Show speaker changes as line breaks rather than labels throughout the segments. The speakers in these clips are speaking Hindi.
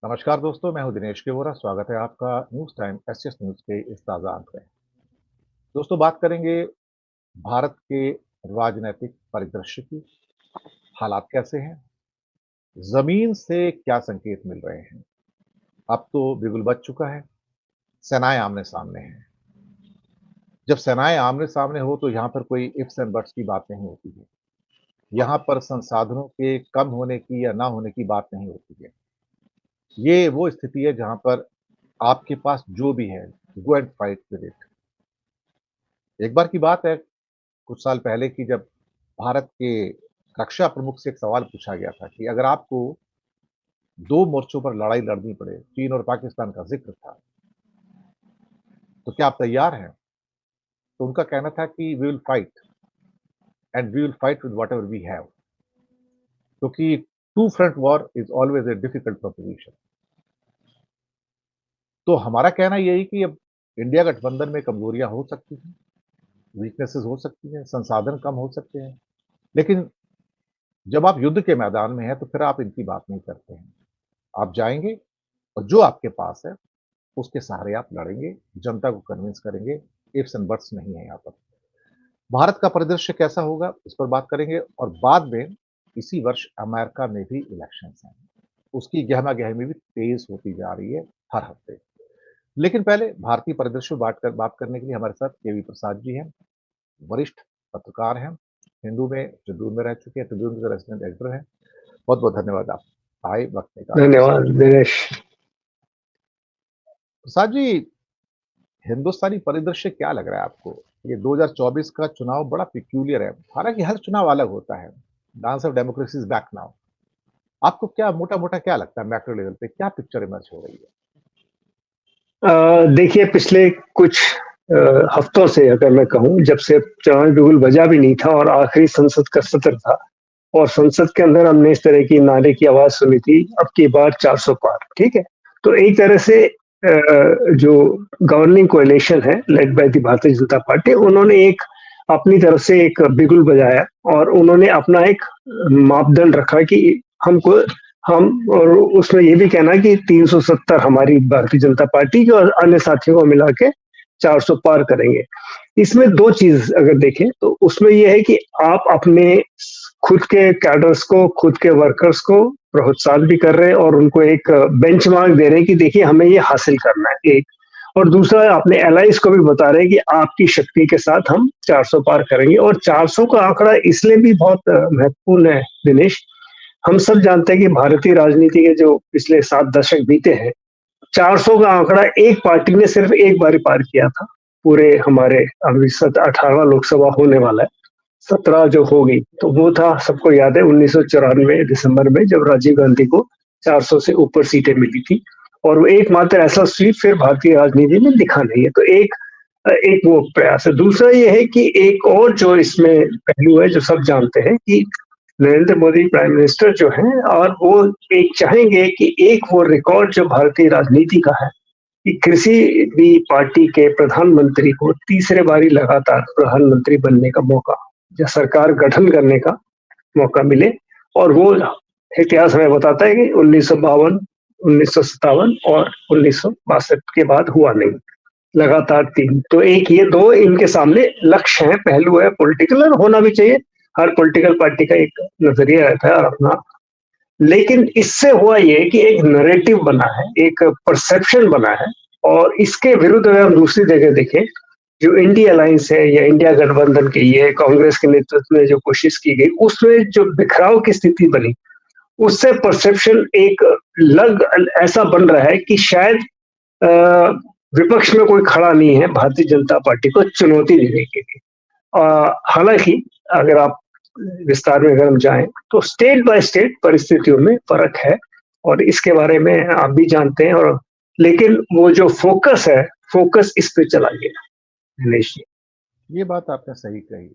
नमस्कार दोस्तों, मैं हूं दिनेश के वोरा। स्वागत है आपका न्यूज़ टाइम एसएस न्यूज़ के इस ताज़ा अंक में। दोस्तों, बात करेंगे भारत के राजनीतिक परिदृश्य की। हालात कैसे हैं? ज़मीन से क्या संकेत मिल रहे हैं? अब तो बिगुल बज चुका है, सेनाएँ आमने-सामने हैं। जब सेनाएँ आमने-सामने हो तो यहाँ पर कोई इफ्स एंड बट्स की बात नहीं होती है। यहाँ पर संसाधनों के कम होने की या ना होने की बात नहीं होती है। ये वो स्थिति है जहाँ पर आपके पास जो भी है, go and fight with it. एक बार की बात है, कुछ साल पहले की, जब भारत के रक्षा प्रमुख से एक सवाल पूछा गया था कि अगर आपको 2 मोर्चों पर लड़ाई लड़नी पड़े, चीन और पाकिस्तान का ज़िक्र था, तो क्या आप तैयार हैं? तो उनका कहना था कि we will fight and we will fight with whatever we have, क्योंकि two front war is always a difficult proposition. तो हमारा कहना यही कि अब इंडिया गठबंधन में कमज़ोरियाँ हो सकती हैं, वीकनेसेस हो सकती हैं, संसाधन कम हो सकते हैं, लेकिन जब आप युद्ध के मैदान में हैं, तो फिर आप इनकी बात नहीं करते हैं। आप जाएँगे और जो आपके पास है उसके सहारे आप लड़ेंगे, जनता को कन्विंस करेंगे, इफ्स एंड बट्स नहीं है यहाँ पर। भारत का परिदृश्य कैसा होगा, इस पर बात करेंगे और बाद में इसी वर्ष अमेरिका में भी इलेक्शंस हैं। उसकी गहमा-गहमी भी तेज़ होती जा रही है हर हफ्ते। लेकिन पहले भारतीय परिदृश्य बात करने के लिए हमारे साथ केवी प्रसाद जी हैं, वरिष्ठ पत्रकार हैं, हिंदू में ट्रिब्यून में रह चुके हैं, ट्रिब्यून के रेजिडेंट एडिटर हैं। बहुत-बहुत धन्यवाद आप आए, वक़्त निकाला।
धन्यवाद दिनेश।
प्रसाद जी, हिंदुस्तानी परिदृश्य क्या लग रहा है आपको? ये 2024 का चुनाव बड़ा पेक्यूलियर है। हालाँकि हर चुनाव अलग होता है। Dance of democracy is back now. आपको क्या मोटा-मोटा क्या लगता है मैक्रो लेवल पे क्या पिक्चर इमर्ज हो रही है?
देखिए पिछले कुछ हफ्तों से अगर मैं कहूँ जब से चुनावी बिगुल बजा भी नहीं था और आखिरी संसद का सत्र था और संसद के अंदर हमने इस तरह की नारे की आवाज़ सुनी थी, अब की बार 400 पार, ठीक है? तो एक तरह से जो गवर्निंग कोएलिशन है led by the Bharatiya Janata party उन्होंने एक अपनी तरफ से एक बिगुल बजाया और उन्होंने अपना एक मापदंड रखा कि हमको हम और उसमें ये भी कहना कि 370 हमारी भारतीय जनता पार्टी की और अन्य साथियों को मिला के 400 पार करेंगे। इसमें 2 चीज़ अगर देखें तो उसमें ये है कि आप अपने खुद के कैडर्स को, खुद के वर्कर्स को प्रोत्साहन भी कर रहे हैं और उनको एक बेंचमार्क दे रहे हैं कि देखिए हमें ये हासिल करना है, एक। और दूसरा अपने एलाइज़ को भी बता रहे हैं कि आपकी शक्ति के साथ हम 400 पार करेंगे और 400 का आंकड़ा इसलिए भी बहुत महत्वपूर्ण है दिनेश। हम सब जानते हैं कि भारतीय राजनीति के जो पिछले 7 दशक बीते हैं, 400 का आंकड़ा एक पार्टी ने सिर्फ एक बार पार किया था। पूरे हमारे अभी 18वां लोकसभा होने वाला है, 17 जो होगी, तो वो था सबको याद है 1994 दिसंबर में जब राजीव गांधी को 400 से ऊपर सीटें मिली थी और वो एकमात्र ऐसा स्वीप फिर भारतीय राजनीति में दिखा नहीं है। तो एक वो प्रयास है। दूसरा ये है कि एक और जो इसमें पहलू है जो सब जानते हैं कि नरेंद्र मोदी प्राइम मिनिस्टर जो हैं और वो एक चाहेंगे कि एक वो रिकॉर्ड जो भारतीय राजनीति का है कि किसी भी पार्टी के प्रधानमंत्री को तीसरे बारी लगातार प्रधानमंत्री बनने का मौका या सरकार गठन करने का मौका मिले और वो इतिहास हमें बताता है कि 1952, 1957 और 1962 के बाद हुआ नहीं, लगातार 3। तो एक ये 2 इनके सामने लक्ष्य हैं, पहलू है, पॉलिटिकल और होना भी चाहिए। हर पॉलिटिकल पार्टी का एक नज़रिया रहता है और अपना। लेकिन इससे हुआ ये कि एक नैरेटिव बना है, एक परसेप्शन बना है और इसके विरुद्ध अगर हम दूसरी जगह देखें, जो इंडिया अलायंस है या इंडिया गठबंधन की ये कांग्रेस के नेतृत्व में जो कोशिश की गई, उसमें जो बिखराव की स्थिति बनी, उससे परसेप्शन एक ऐसा बन रहा है कि शायद अ, विपक्ष में कोई खड़ा नहीं है भारतीय जनता पार्टी को चुनौती देने के लिए। हालाँकि अगर आप विस्तार में अगर हम जाएँ, तो स्टेट बाय स्टेट परिस्थितियों में फ़र्क है और इसके बारे में आप भी जानते हैं और लेकिन वो जो फ़ोकस है, फ़ोकस इस पे चला गया, दिनेश जी।
ये बात आपने सही कही।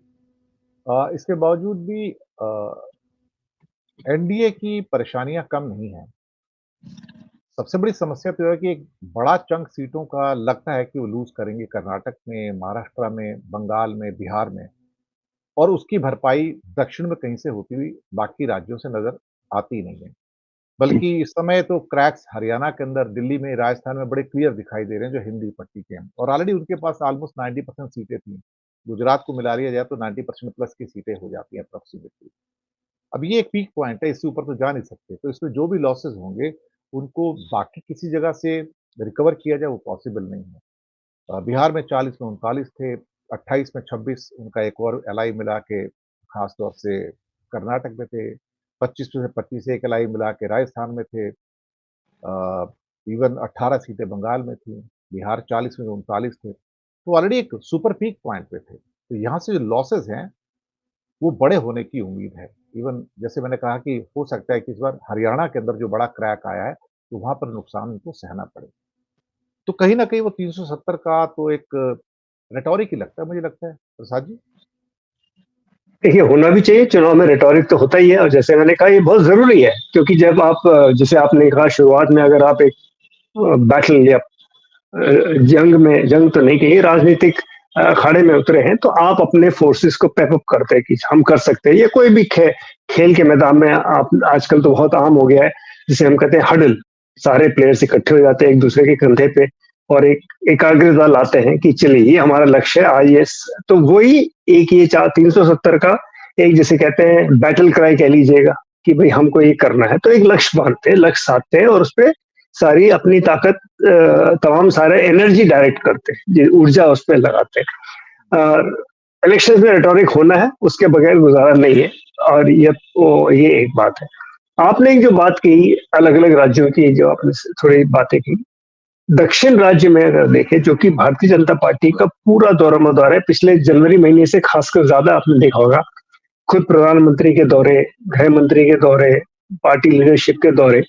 इसके बावजूद भी एनडीए की परेशानियाँ कम नहीं हैं। सबसे बड़ी समस्या तो ये है कि एक बड़ा चंक सीटों का लगता है कि वो लूज़ करेंगे कर्नाटक में, महाराष्ट्र में, बंगाल में, बिहार में, और उसकी भरपाई दक्षिण में कहीं से होती हुई बाकी राज्यों से नज़र आती नहीं है। बल्कि इस समय तो क्रैक्स हरियाणा के अंदर, दिल्ली में, राजस्थान में बड़े क्लियर दिखाई दे रहे हैं, जो हिंदी पट्टी के हैं और ऑलरेडी उनके पास ऑलमोस्ट 90% सीटें थी। गुजरात को मिला लिया जाए तो 90% प्लस की सीटें हो जाती हैं अप्रॉक्सिमेटली। अब ये एक पीक पॉइंट है, इससे ऊपर तो जा नहीं सकते, तो इसमें जो भी लॉसेस होंगे, उनको बाकी किसी जगह से रिकवर किया जाए, वो पॉसिबल नहीं है। बिहार में 40 में 39 थे, 28 में 26 उनका एक और एलआई मिला के खास तौर से कर्नाटक में थे, 25 में से 25 एक एलआई मिला के राजस्थान में थे। इवन 18 सीटें बंगाल में थी, बिहार 40 में 39 थे, तो ऑलरेडी एक सुपर पीक पॉइंट पे थे। तो यहाँ से जो लॉसेस हैं, वो बड़े होने की उम्मीद है। इवन जैसे मैंने कहा कि हो सकता है कि इस बार हरियाणा के अंदर जो बड़ा क्रैक आया है, तो वहाँ पर नुकसान उनको सहना पड़े। तो कहीं न कहीं वो 370 का तो एक रेटोरिक ही लगता है, मुझे लगता है। प्रसाद जी?
देखिए, होना भी चाहिए, चुनाव में रेटोरिक तो होता ही है और जैसे मैंने कहा ये बहुत ज़रूरी है क्योंकि जब आप जैसे आपने कहा शुरुआत में अगर आप एक बैटल या जंग तो नहीं कही, राजनीतिक अखाड़े में उतरे हैं, तो आप अपने फोर्सेस को पेप अप करते हैं कि हम कर सकते हैं। ये कोई भी खेल के मैदान में आप आजकल तो बहुत आम हो गया है, जिसे हम कहते हैं हडल। सारे प्लेयर्स इकट्ठे हो जाते हैं एक दूसरे के कंधे पे और एक एकाग्रता लाते हैं कि चलिए ये हमारा लक्ष्य है आज ये तो वही एक ये 370 का एक जिसे कहते हैं बैटल क्राई कह लीजिएगा कि भाई हमको ये करना है, तो एक लक्ष्य बांधते हैं, लक्ष्य साधते हैं और उस पर सारी अपनी ताकत तमाम सारे एनर्जी डायरेक्ट करते हैं, ऊर्जा उस पर लगाते हैं। इलेक्शन में रेटोरिक होना है, उसके बगैर गुजारा नहीं है और ये एक बात है। आपने जो बात की अलग अलग राज्यों की, जो आपने थोड़ी बातें की, दक्षिण राज्य में अगर देखें जो कि भारतीय जनता पार्टी का पूरा दौरा मदार है, पिछले जनवरी महीने से खासकर ज्यादा आपने देखा होगा, खुद प्रधानमंत्री के दौरे, गृह मंत्री के दौरे, पार्टी लीडरशिप के दौरे,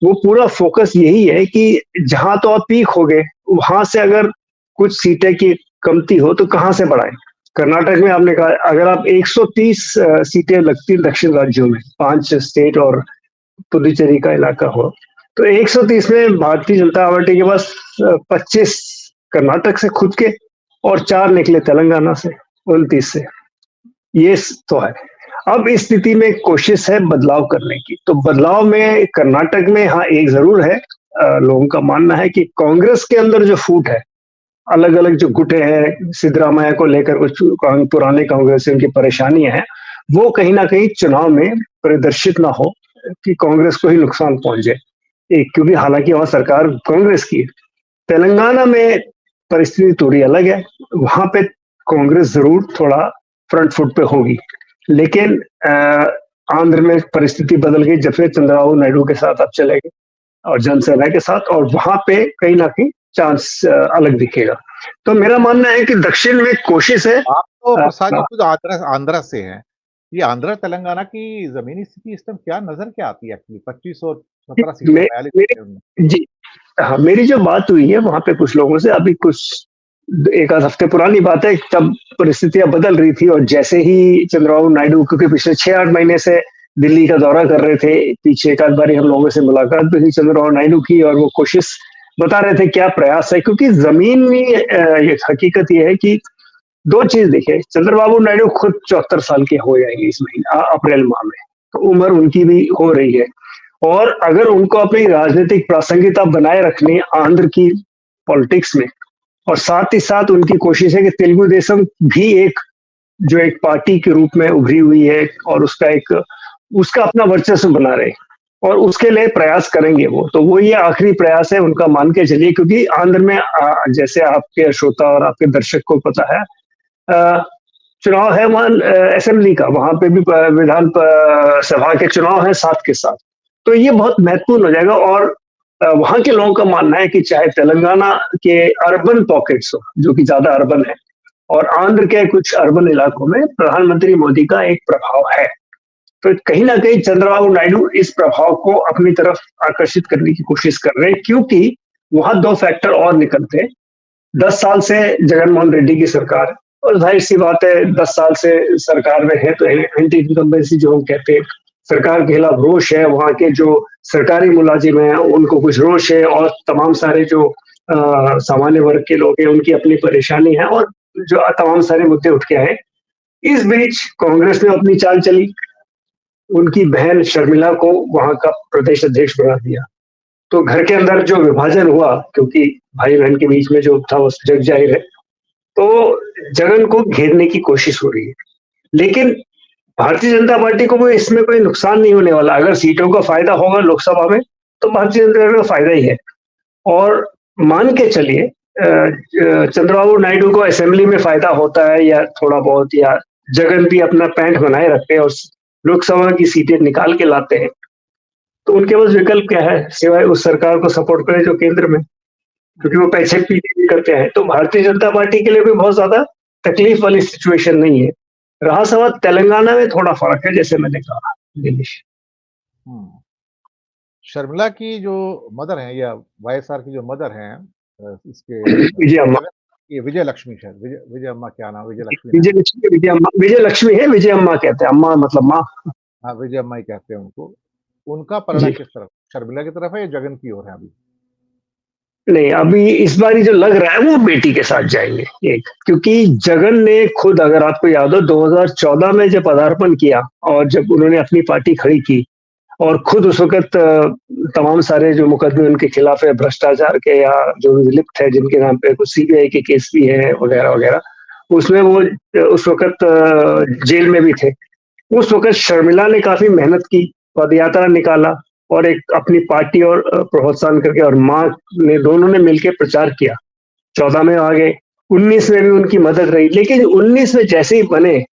वो पूरा फोकस यही है कि जहां तो आप पीक हो गए, वहां से अगर कुछ सीटें की कमती हो तो कहां से बढ़ाएं। कर्नाटक में आपने कहा अगर आप 130 सीटें लगती दक्षिण राज्यों में, 5 स्टेट और पुदुचेरी का इलाका हो, तो 130 में भारतीय जनता पार्टी के पास 25 कर्नाटक से खुद के और 4 निकले तेलंगाना से, 29 से। ये तो है। अब इस स्थिति में कोशिश है बदलाव करने की, तो बदलाव में कर्नाटक में हाँ एक जरूर है, लोगों का मानना है कि कांग्रेस के अंदर जो फूट है, अलग अलग जो गुटे हैं सिद्धरामैया को लेकर, कुछ पुराने कांग्रेस उनकी परेशानियां हैं, वो कहीं ना कहीं चुनाव में प्रदर्शित ना हो कि कांग्रेस को ही नुकसान पहुंचे, एक क्योंकि हालांकि वहां सरकार कांग्रेस की है। तेलंगाना में परिस्थिति थोड़ी अलग है, वहां पे कांग्रेस जरूर थोड़ा फ्रंट फुट पे होगी, लेकिन आंध्र में परिस्थिति बदल गई जब से चंद्रबाबू नायडू के साथ अब चले गए और जनसेना के साथ, और वहां पे कहीं ना कहीं चांस अलग दिखेगा। तो मेरा मानना है कि दक्षिण में कोशिश है।
आप तो प्रसाद जी खुद आंध्रा से हैं। ये आंध्रा तेलंगाना की जमीनी स्थिति इस टाइम क्या नजर क्या आती है एक्चुअली? 25 और 17 सीटें, 42 सीटें।
जी हाँ, मेरी जो बात हुई है वहां पे कुछ लोगों से, अभी कुछ एक आध हफ्ते पुरानी बात है, तब परिस्थितियां बदल रही थी और जैसे ही चंद्रबाबू नायडू, क्योंकि पिछले 6-8 महीने से दिल्ली का दौरा कर रहे थे, पीछे एक आध बारी हम लोगों से मुलाकात भी हुई चंद्रबाबू नायडू की और वो कोशिश बता रहे थे क्या प्रयास है, क्योंकि जमीन में ये हकीकत ये है कि दो चीज देखिए, चंद्रबाबू नायडू खुद 74 साल के हो जाएंगे इस महीने अप्रैल माह में, तो उम्र उनकी भी हो रही है और अगर उनको अपनी राजनीतिक प्रासंगिकता बनाए रखनी आंध्र की पॉलिटिक्स में, और साथ ही साथ उनकी कोशिश है कि तेलुगु देशम भी एक जो एक पार्टी के रूप में उभरी हुई है और उसका अपना वर्चस्व बना रहे, और उसके लिए प्रयास करेंगे वो, तो वो ये आखिरी प्रयास है उनका, मान के चलिए, क्योंकि आंध्र में जैसे आपके श्रोता और आपके दर्शक को पता है, चुनाव है वहां असेंबली का, वहां पे भी विधान सभा के चुनाव है साथ के साथ, तो ये बहुत महत्वपूर्ण हो जाएगा। और वहां के लोगों का मानना है कि चाहे तेलंगाना के अर्बन पॉकेट्स हो जो कि ज्यादा अर्बन है और आंध्र के कुछ अर्बन इलाकों में प्रधानमंत्री मोदी का एक प्रभाव है, तो कहीं ना कहीं चंद्रबाबू नायडू इस प्रभाव को अपनी तरफ आकर्षित करने की कोशिश कर रहे हैं, क्योंकि वहां दो फैक्टर और निकलते हैं। 10 साल से जगनमोहन रेड्डी की सरकार, और जाहिर सी बात है 10 साल से सरकार में है तो एंटी इनकम्बेंसी जो हम कहते हैं, सरकार के खिलाफ रोष है, वहां के जो सरकारी मुलाजिम हैं उनको कुछ रोष है और तमाम सारे जो सामान्य वर्ग के लोग हैं उनकी अपनी परेशानी है और जो तमाम सारे मुद्दे उठ के आए। इस बीच कांग्रेस ने अपनी चाल चली, उनकी बहन शर्मिला को वहां का प्रदेश अध्यक्ष बना दिया। तो घर के अंदर जो विभाजन हुआ, क्योंकि भाई बहन के बीच में जो था वो जग जाहिर है, तो जगन को घेरने की कोशिश हो रही है। लेकिन भारतीय जनता पार्टी को कोई इसमें कोई नुकसान नहीं होने वाला। अगर सीटों का फायदा होगा लोकसभा में तो भारतीय जनता पार्टी का फायदा ही है। और मान के चलिए चंद्रबाबू नायडू को असेंबली में फायदा होता है या थोड़ा बहुत, या जगन भी अपना पैंठ बनाए रखते हैं और लोकसभा की सीटें निकाल के लाते हैं, तो उनके पास विकल्प क्या है सिवाय उस सरकार को सपोर्ट करें जो केंद्र में, क्योंकि वो पैसे पीछे भी करते हैं। तो भारतीय जनता पार्टी के लिए कोई बहुत ज्यादा तकलीफ वाली सिचुएशन नहीं है। रहा सवाल तेलंगाना में, थोड़ा फर्क है जैसे मैंने कहा दिनेश।
शर्मिला की जो मदर हैं या वाईएसआर की जो मदर हैं इसके
विजय अम्मा,
ये विजय लक्ष्मी, शायद विजय अम्मा, क्या नाम, विजय लक्ष्मी,
विजय लक्ष्मी है, विजय अम्मा कहते हैं, अम्मा मतलब माँ।
हाँ, विजय अम्मा ही कहते हैं उनको। उनका पलड़ा किस तरफ, शर्मिला की तरफ है या जगन की ओर है अभी?
नहीं, अभी इस बार जो लग रहा है वो बेटी के साथ जाएंगे एक, क्योंकि जगन ने खुद, अगर आपको याद हो 2014 में जब पदार्पण किया और जब उन्होंने अपनी पार्टी खड़ी की और खुद उस वक्त तमाम सारे जो मुकदमे उनके खिलाफ है भ्रष्टाचार के या जो लिप्त है, जिनके नाम पे कुछ सीबीआई के केस भी है वगैरह वगैरह, उसमें वो उस वक्त जेल में भी थे। उस वक्त शर्मिला ने काफी मेहनत की, पदयात्रा निकाला और एक अपनी पार्टी और प्रोत्साहन करके, और माँ ने, दोनों ने मिलकर प्रचार किया। 14 में आ गए, 19 में भी उनकी मदद रही, लेकिन 19 में जैसे ही बने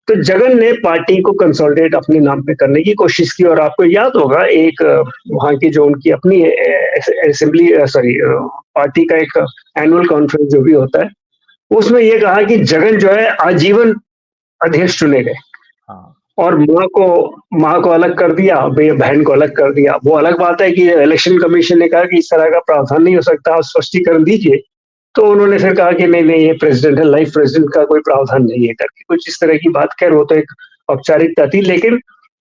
तो जगन ने पार्टी को कंसोलिडेट अपने नाम पे करने की कोशिश की। और आपको याद होगा एक वहां की जो उनकी अपनी असेंबली, सॉरी, पार्टी का एक एनुअल कॉन्फ्रेंस जो भी होता है, उसमें ये कहा कि जगन जो है आजीवन अध्यक्ष चुने गए। और माँ को अलग कर दिया, बहन को अलग कर दिया। वो अलग बात है कि इलेक्शन कमीशन ने कहा कि इस तरह का प्रावधान नहीं हो सकता, आप स्पष्टीकरण दीजिए। तो उन्होंने फिर कहा कि नहीं, ये प्रेसिडेंट है, लाइफ प्रेसिडेंट का कोई प्रावधान नहीं है करके कुछ इस तरह की बात। खैर वो तो एक औपचारिकता थी, लेकिन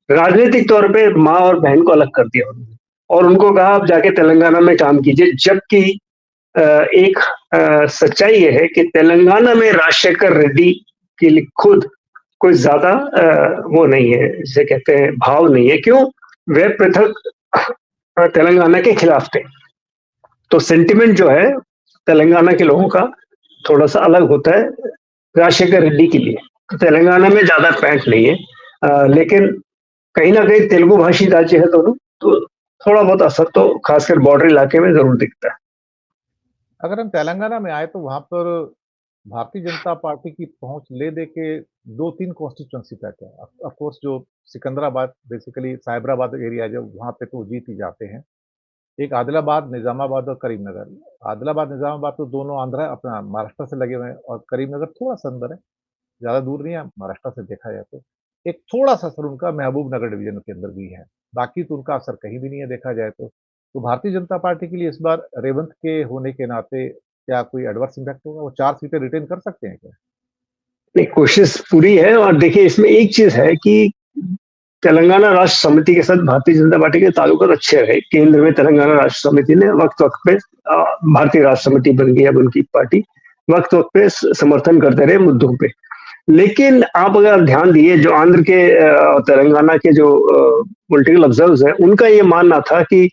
राजनीतिक तौर पे माँ और बहन को अलग कर दिया उन्होंने और उनको कहा आप जाके तेलंगाना में काम कीजिए। जबकि एक सच्चाई ये है कि तेलंगाना में राजशेखर रेड्डी के लिए खुद कोई ज्यादा वो नहीं है, जिसे कहते हैं भाव नहीं है। क्यों? वे पृथक तेलंगाना के खिलाफ थे, तो सेंटिमेंट जो है तेलंगाना के लोगों का थोड़ा सा अलग होता है राजशेखर रेड्डी के लिए। तो तेलंगाना में ज्यादा पैंट नहीं है, लेकिन कहीं ना कहीं तेलुगु भाषी राज्य है दोनों, तो थोड़ा बहुत असर तो खासकर बॉर्डर इलाके में जरूर दिखता है।
अगर हम तेलंगाना में आए तो वहां पर भारतीय जनता पार्टी की पहुंच ले दे के 2-3 कॉन्स्टिट्यूंसी तक है। ऑफ कोर्स जो सिकंदराबाद, बेसिकली साइबराबाद एरिया, जो वहां पे तो जीत ही जाते हैं। एक आदिलाबाद, निजामाबाद और करीमनगर। आदिलाबाद, निजामाबाद तो दोनों आंध्र अपना महाराष्ट्र से लगे हुए हैं, और करीमनगर थोड़ा सा अंदर है, ज़्यादा दूर नहीं है महाराष्ट्र से देखा जाए तो। एक थोड़ा-सा असर उनका महबूबनगर डिवीज़न के अंदर भी है, बाकी तो उनका असर कहीं भी नहीं है देखा जाए तो। तो भारतीय जनता पार्टी के लिए इस बार रेवंत के होने के नाते क्या कोई एडवर्स इम्पैक्ट होगा? वो 4 सीटें रिटेन कर सकते हैं क्या?
नहीं, कोशिश पूरी है। और देखिए इसमें एक चीज है कि तेलंगाना राष्ट्र समिति के साथ भारतीय जनता पार्टी के ताल्लुक अच्छे रहे। केंद्र में तेलंगाना राष्ट्र समिति ने वक्त वक्त पे, भारतीय राष्ट्र समिति बन गई अब उनकी पार्टी, वक्त वक्त पे समर्थन करते रहे मुद्दों पे। लेकिन आप अगर ध्यान दिए, जो आंध्र के तेलंगाना के जो पॉलिटिकल ऑब्जर्वर्स हैं, उनका ये मानना था कि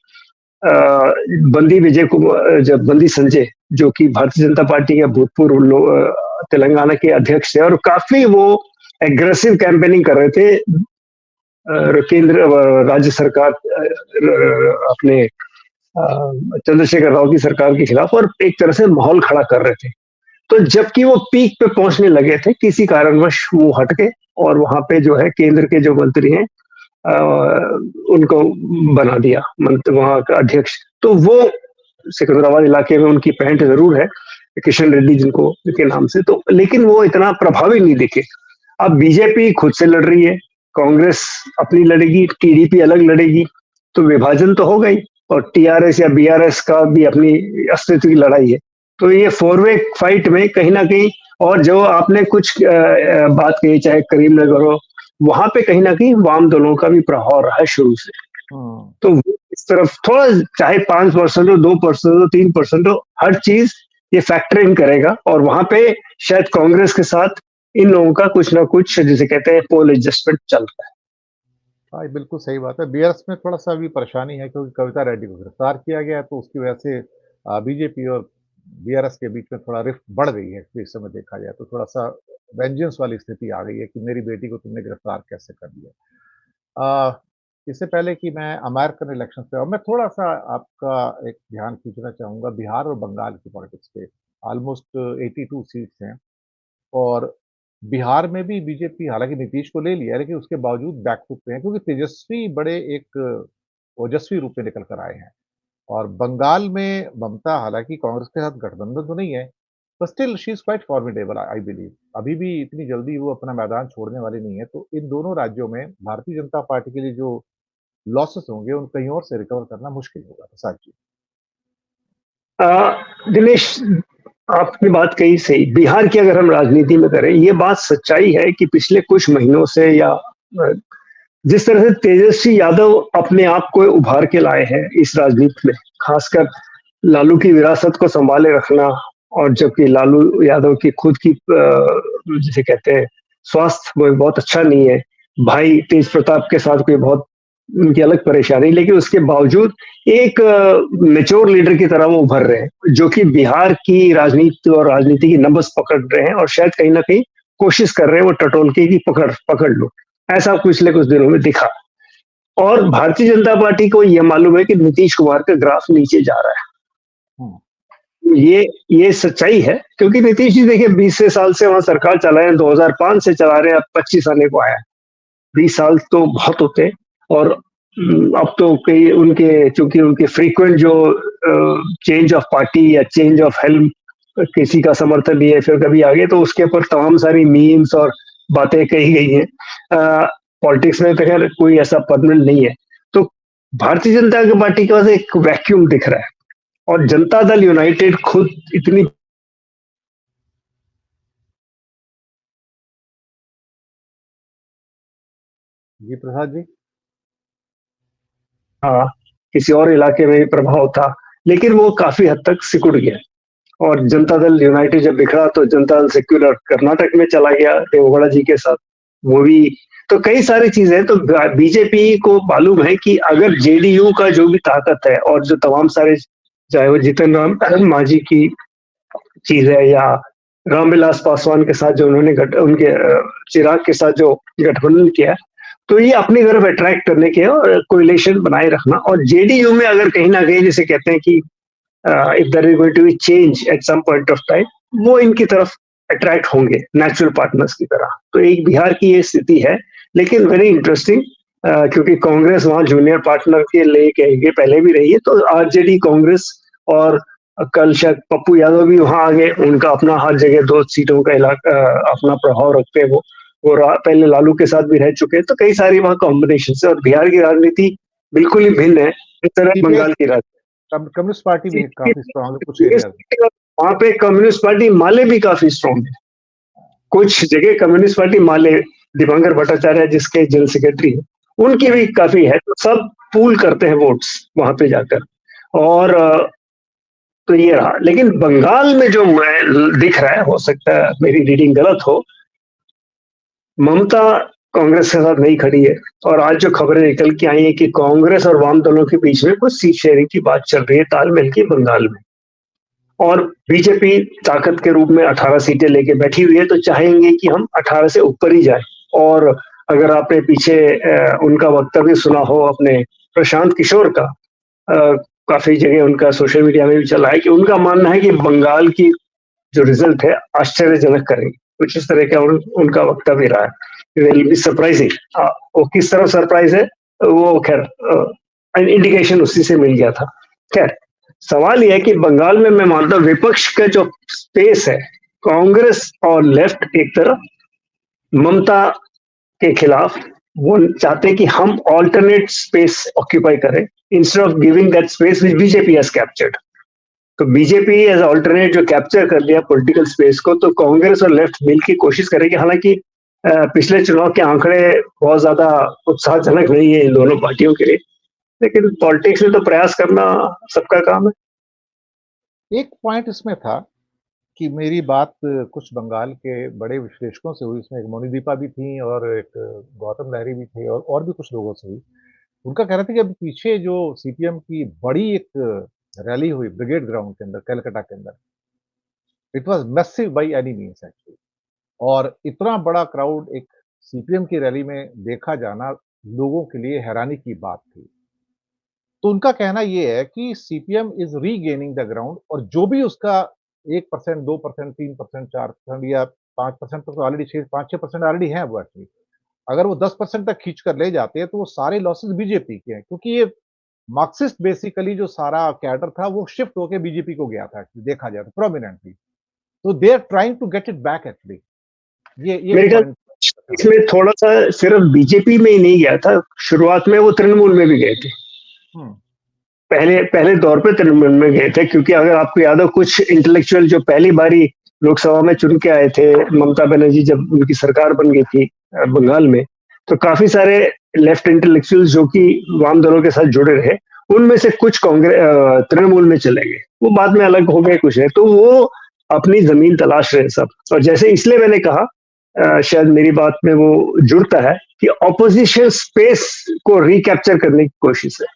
बंदी विजय कुमार, जब बंदी संजय, जो कि भारतीय जनता पार्टी के भूतपूर्व तेलंगाना के अध्यक्ष थे और काफी वो एग्रेसिव कैंपेनिंग कर रहे थे केंद्र राज्य सरकार, अपने चंद्रशेखर राव की सरकार के खिलाफ, और एक तरह से माहौल खड़ा कर रहे थे। तो जबकि वो पीक पे पहुंचने लगे थे, किसी कारणवश वो हट गए और वहां पे जो है केंद्र के जो मंत्री हैं उनको बना दिया वहां का अध्यक्ष। तो वो सिकंदराबाद इलाके में उनकी पैंट जरूर है, किशन रेड्डी जिनको के नाम से, तो लेकिन वो इतना प्रभावी नहीं दिखे। अब बीजेपी खुद से लड़ रही है, कांग्रेस अपनी लड़ेगी, टीडीपी अलग लड़ेगी, तो विभाजन तो हो गई, और टीआरएस या बीआरएस का भी अपनी अस्तित्व की लड़ाई है। तो ये 4 वे फाइट में कहीं ना कहीं, और जो आपने कुछ बात कही चाहे करीमनगर हो, वहां पे कहीं ना कहीं वाम दलों का भी प्रभाव रहा है शुरू से। तो इस तरफ थोड़ा, चाहे 5% हो, 2% हो, 3% हो, हर चीज ये फैक्टर इन करेगा, और वहां पे शायद कांग्रेस के साथ इन लोगों का कुछ ना कुछ, जिसे कहते हैं पोल एडजस्टमेंट, चल रहा है।
हाँ, ये बिल्कुल सही बात है। बीआरएस में थोड़ा-सा अभी परेशानी है क्योंकि कविता रेड्डी को गिरफ्तार किया गया है, तो उसकी वजह से बीजेपी और बीआरएस के बीच में थोड़ा रिफ्ट बढ़ गई है, इस समय देखा जाए तो थोड़ा-सा वेंजेंस वाली स्थिति आ गई है कि मेरी बेटी को तुमने गिरफ्तार कैसे कर लिया। इससे पहले कि मैं अमेरिकन इलेक्शंस पे मैं थोड़ा-सा आपका एक ध्यान खींचना चाहूँगा बिहार और बंगाल की पॉलिटिक्स पे। ऑलमोस्ट 82 सीट्स हैं और बिहार में भी बीजेपी हालाँकि नीतीश को ले लिया है, लेकिन उसके बावजूद बैकफुट पे है क्योंकि तेजस्वी बड़े एक ओजस्वी रूप में निकल कर आए हैं। और बंगाल में ममता हालाँकि कांग्रेस के साथ गठबंधन तो नहीं है, but still she is quite formidable I believe. अभी भी इतनी जल्दी वो अपना मैदान छोड़ने वाली नहीं है, तो इन दोनों राज्यों में भारतीय जनता पार्टी के लिए जो लॉसेस होंगे, उन कहीं और से रिकवर करना मुश्किल होगा। प्रसाद जी।
दिनेश, आपने बात कही सही। बिहार की अगर हम राजनीति में करें, ये बात सच्चाई है कि पिछले कुछ महीनों से या जिस तरह से तेजस्वी यादव अपने आप को उभार के लाए हैं इस राजनीति में, खासकर लालू की विरासत को संभाले रखना, और जबकि लालू यादव की खुद की जिसे कहते हैं स्वास्थ्य वो बहुत अच्छा नहीं है, भाई तेज प्रताप के साथ कोई बहुत उनकी अलग परेशानी, लेकिन उसके बावजूद एक मेच्योर लीडर की तरह वो उभर रहे हैं, जो कि बिहार की राजनीति और राजनीति की नब्ज पकड़ रहे हैं और शायद कहीं ना कहीं कोशिश कर रहे हैं वो टटोलके की पकड़ पकड़ लो। ऐसा पिछले कुछ दिनों में दिखा। और भारतीय जनता पार्टी को यह मालूम है कि नीतीश कुमार का ग्राफ नीचे जा रहा
हुँ,
है। ये सच्चाई है, क्योंकि नीतीश जी देखिए 20 से साल से वहां सरकार चला रहे हैं, 2005 से चला रहे हैं, अब 25 आने को आया है। 20 साल तो बहुत होते हैं। और अब तो कई उनके चूंकि उनके फ्रीक्वेंट जो चेंज ऑफ पार्टी या चेंज ऑफ हेल्म, किसी का समर्थन नहीं है फिर कभी आगे, तो उसके ऊपर तमाम सारी मीम्स और बातें कही गई हैं। पॉलिटिक्स में तो खैर कोई ऐसा परमानेंट नहीं है। तो भारतीय जनता पार्टी के पास एक वैक्यूम दिख रहा है, और जनता दल यूनाइटेड खुद इतनी
जी प्रसाद जी।
हाँ, किसी और इलाके में भी प्रभाव था, लेकिन वो काफी हद तक सिकुड़ गया। और जनता दल यूनाइटेड जब बिखरा तो जनता दल सेक्युलर कर्नाटक में चला गया देवगौड़ा जी के साथ। वो भी तो कई सारी चीजें, तो बीजेपी को मालूम है कि अगर जेडीयू का जो भी ताकत है और जो तमाम सारे, चाहे वो जीतन राम मांझी की चीज है या रामविलास पासवान के साथ जो उन्होंने उनके चिराग के साथ जो गठबंधन किया, तो ये अपनी तरफ अट्रैक्ट करने के और कोलिशन बनाए रखना। और जेडीयू में अगर कहीं ना कहीं जैसे कहते हैं कि if there is going to be change at some point of time, वो इनकी तरफ अट्रैक्ट होंगे नेचुरल पार्टनर्स की तरह। तो एक बिहार की ये स्थिति है, लेकिन वेरी इंटरेस्टिंग, क्योंकि कांग्रेस वहां जूनियर पार्टनर के लेके पहले भी रही है, तो आरजेडी कांग्रेस, और कल शायद पप्पू यादव भी वहां आ गए। उनका अपना हर जगह 2 सीटों का इलाका अपना प्रभाव रखते हैं वो पहले लालू के साथ भी रह चुके हैं, तो कई सारी वहां कॉम्बिनेशन है। और बिहार की राजनीति बिल्कुल ही भिन्न है इस तरह
सीपीआई
बंगाल की राजनीति।
कम्युनिस्ट पार्टी भी काफ़ी स्ट्रॉन्ग है कुछ एरियाज़ में।
वहां पे कम्युनिस्ट पार्टी माले भी काफी स्ट्रॉन्ग है। कुछ जगह कम्युनिस्ट पार्टी माले, दीपांकर भट्टाचार्य जिसके जनरल सेक्रेटरी है, उनकी भी काफी है। तो सब पूल करते हैं वोट्स वहां पे जाकर। और तो ये रहा। लेकिन बंगाल में जो दिख रहा है, हो सकता है मेरी रीडिंग गलत हो, ममता कांग्रेस के साथ नहीं खड़ी है। और आज जो खबरें निकल के आई है कि कांग्रेस और वाम दलों के बीच में कुछ सीट शेयरिंग की बात चल रही है, तालमेल की बंगाल में। और बीजेपी ताकत के रूप में 18 सीटें लेके बैठी हुई है, तो चाहेंगे कि हम 18 से ऊपर ही जाए। और अगर आपने पीछे उनका वक्तव्य सुना हो अपने प्रशांत किशोर का, काफी जगह उनका सोशल मीडिया में भी चला है कि उनका मानना है कि बंगाल की जो रिजल्ट है आश्चर्यजनक करेंगे। कुछ इस तरह का उनका वक्तव्य रहा है, विल बी सरप्राइजिंग। वो किस तरह सरप्राइज है वो खैर इंडिकेशन उसी से मिल गया था। खैर सवाल यह है कि बंगाल में मैं मानता हूं विपक्ष का जो स्पेस है, कांग्रेस और लेफ्ट एक तरफ ममता के खिलाफ, वो चाहते हैं कि हम ऑल्टरनेट स्पेस ऑक्यूपाई करें instead of giving that space which BJP has captured. तो बीजेपी एज ऑल्टरनेट जो कैप्चर कर लिया पॉलिटिकल स्पेस को, तो कांग्रेस और लेफ्ट मिलकर कोशिश करेगी। हालांकि पिछले चुनाव के आंकड़े बहुत ज्यादा उत्साहजनक नहीं है इन दोनों पार्टियों के लिए, लेकिन पॉलिटिक्स में तो प्रयास करना सबका काम है।
एक पॉइंट इसमें था कि मेरी बात कुछ बंगाल के बड़े विश्लेषकों से हुई, इसमें एक मोनिदीपा भी थीं और एक गौतम लहरी भी थे और भी कुछ लोगों से हुई। उनका कहना था कि अभी पीछे जो सीपीएम की बड़ी एक रैली हुई ब्रिगेड ग्राउंड के अंदर, कलकत्ता के अंदर, it was massive by any means actually और इतना बड़ा क्राउड एक सीपीएम की रैली में देखा जाना लोगों के लिए हैरानी की बात थी। तो उनका कहना ये है कि CPM is regaining the ground और जो भी उसका 1%, 2%, 3%, 4% या 5% तक तो ऑलरेडी 6 5-6% ऑलरेडी हैं वो एक्चुअली। अगर वो 10% तक खींच कर ले जाते हैं, तो वो सारे लॉसेस बीजेपी के हैं क्योंकि ये मार्क्सिस्ट बेसिकली जो सारा कैडर था, वो शिफ्ट होके बीजेपी को गया था एक्चुअली देखा जाए तो प्रोमिनेंटली। तो they are trying to get it back actually. ये
मेरे ख्याल
पॉइंट
इसमें थोड़ा-सा सिर्फ बीजेपी में ही नहीं गया था, शुरुआत में वो तृणमूल में भी गए थे।
हुँ,
पहले पहले दौर पे तृणमूल में गए थे क्योंकि अगर आपको याद हो कुछ इंटेलेक्चुअल जो पहली बारी लोकसभा में चुन के आए थे, ममता बनर्जी जब उनकी सरकार बन गई थी बंगाल में, तो काफ़ी सारे लेफ्ट इंटेलेक्चुअल्स जो कि वाम दलों के साथ जुड़े रहे, उनमें से कुछ तृणमूल में चले गए। वो बाद में अलग हो गए कुछ है, तो वो अपनी ज़मीन तलाश रहे सब। और जैसे इसलिए मैंने कहा शायद मेरी बात में वो जुड़ता है कि ऑपोजिशन स्पेस को रिकैप्चर करने की कोशिश है।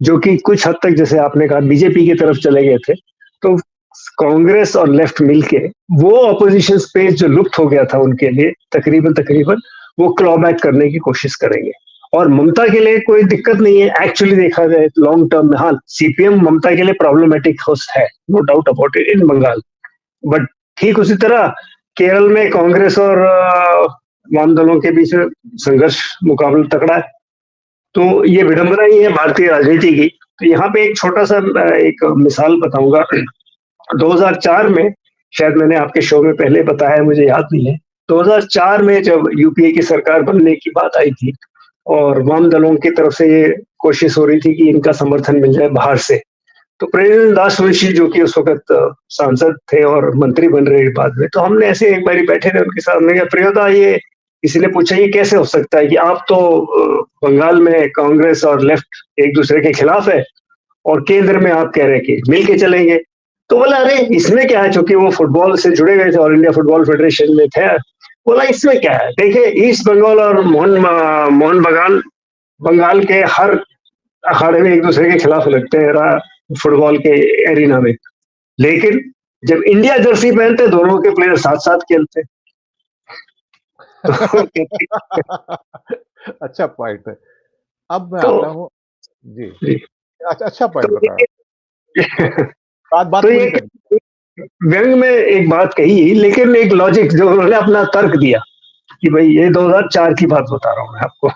जो कि कुछ हद तक जैसे आपने कहा बीजेपी की तरफ चले गए थे, तो कांग्रेस और लेफ्ट मिलके वो ऑपोजिशन स्पेस जो लुप्त हो गया था उनके लिए तकरीबन वो क्लॉ बैक करने की कोशिश करेंगे। और ममता के लिए कोई दिक्कत नहीं है एक्चुअली देखा जाए लॉन्ग टर्म में। हाँ, सीपीएम ममता के लिए प्रॉब्लमेटिक होस्ट है, no doubt about it in Bengal. But ठीक उसी तरह केरल में कांग्रेस और वाम दलों के बीच में संघर्ष मुकाबला तगड़ा है। तो ये विडंबना ही है भारतीय राजनीति की। तो यहाँ पे एक छोटा-सा एक मिसाल बताऊँगा। 2004 में शायद मैंने आपके शो में पहले बताया है, मुझे याद नहीं है। 2004 में जब यूपीए की सरकार बनने की बात आई थी और वाम दलों की तरफ से ये कोशिश हो रही थी कि इनका समर्थन मिल जाए बाहर से। तो प्रेमचंद दास मुंशी जो कि उस वक़्त सांसद थे और मंत्री बन रहे बाद में, तो हमने ऐसे एक बारी बैठे थे उनके साथ। हमने कहा प्रियदा ये किसी ने पूछा ये कैसे हो सकता है कि आप तो बंगाल में कांग्रेस और लेफ्ट एक दूसरे के खिलाफ है और केंद्र में आप कह रहे हैं कि मिल के चलेंगे। तो बोला अरे इसमें क्या है, चूंकि वो फुटबॉल से जुड़े गए थे, ऑल इंडिया फुटबॉल फेडरेशन में थे। बोला इसमें क्या है, देखिए ईस्ट बंगाल और मोहन बगान बंगाल के हर अखाड़े में एक दूसरे के खिलाफ लगते हैं फुटबॉल के एरिना में, लेकिन जब इंडिया जर्सी पहनते दोनों के प्लेयर साथ साथ खेलते।
अच्छा पॉइंट है। अब मैं
तो
आता हूँ जी,
जी,
अच्छा पॉइंट
तो
बताया। बात
तो
पूरी
ये
करिए।
व्यंग में एक बात कही, लेकिन एक लॉजिक जो उन्होंने अपना तर्क दिया कि भाई ये 2004 की बात बता रहा हूँ मैं आपको।